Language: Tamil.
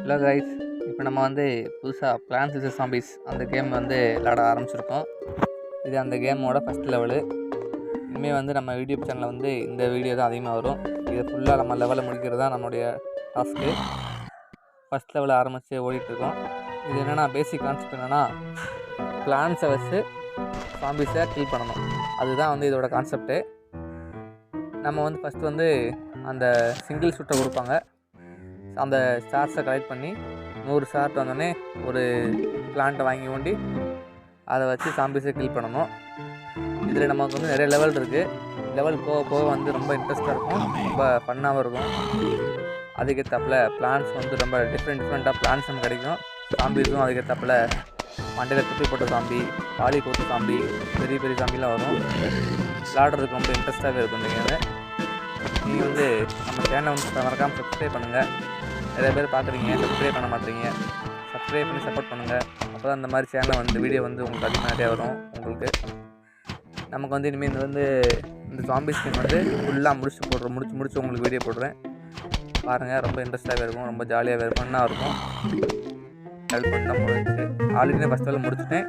ஹலோ கைஸ், இப்போ நம்ம வந்து புதுசாக பிளான்ஸ் விசஸ் ஜாம்பிஸ் அந்த கேம் வந்து விளாட ஆரம்பிச்சிருக்கோம். இது அந்த கேமோட ஃபஸ்ட் லெவலு. இனிமேல் வந்து நம்ம யூடியூப் சேனலில் வந்து இந்த வீடியோ தான் அதிகமாக வரும். இதை ஃபுல்லாக நம்ம லெவலை முடிக்கிறது தான் நம்மளுடைய டாஸ்க்கு. ஃபஸ்ட் லெவலில் ஆரம்பித்து ஓடிட்டுருக்கோம். இது என்னென்னா பேசிக் கான்செப்ட் என்னென்னா பிளான்ஸை வச்சு ஜாம்பிஸை கில் பண்ணணும். அதுதான் வந்து இதோட கான்செப்ட்டு. நம்ம வந்து ஃபஸ்ட்டு வந்து அந்த சிங்கிள் ஷூட்டை கொடுப்பாங்க. அந்த ஸ்டார்ஸை கலெக்ட் பண்ணி 100 ஸ்டார்ட் வந்தோடனே ஒரு பிளான்ட்டை வாங்கி ஊண்டி அதை வச்சு ஜாம்பிஸை கில் பண்ணணும். இதில் நமக்கு வந்து நிறைய லெவல் இருக்குது. லெவல் போக போக வந்து ரொம்ப இன்ட்ரெஸ்ட்டாக இருக்கும், ரொம்ப ஃபன்னாகவும் இருக்கும். அதுக்கேற்றாப்புல பிளான்ஸ் வந்து ரொம்ப டிஃப்ரெண்ட்டாக பிளான்ஸ் நமக்கு கிடைக்கும். ஜாம்பிஸும் அதுக்கேற்றாப்புல மண்டையில் குப்பி போட்ட ஜாம்பி, பாலி போட்ட ஜாம்பி, பெரிய பெரிய ஜாம்பிலாம் வரும். விளாடுறதுக்கு ரொம்ப இன்ட்ரெஸ்ட்டாகவே இருக்கும் இந்த கேமு. நீங்கள் வந்து நம்ம சேனலை வந்து மறக்காமல் சப்ஸ்கிரைப் பண்ணுங்கள். நிறைய பேர் பார்க்குறீங்க, சப்ஸ்கிரைப் பண்ண மாட்டீங்க. சப்ஸ்கிரைப் பண்ணி சப்போர்ட் பண்ணுங்கள். அப்போ தான் இந்த மாதிரி சேனலை வந்து வீடியோ வந்து உங்களுக்கு அதிகமாக நிறையா வரும். உங்களுக்கு நமக்கு வந்து இனிமேல் இந்த ஜாம்பி ஸ்கின் வந்து ஃபுல்லாக முடிச்சு உங்களுக்கு வீடியோ போடுறேன். பாருங்கள், ரொம்ப இன்ட்ரெஸ்ட்டாகவே இருக்கும், ரொம்ப ஜாலியாகவே இருக்கும், ஃபன்னாக இருக்கும். ஹெல்ப் பண்ணி தான் முடிச்சு ஆல்ரெடி ஃபஸ்ட் லெவல் முடிச்சுட்டேன்.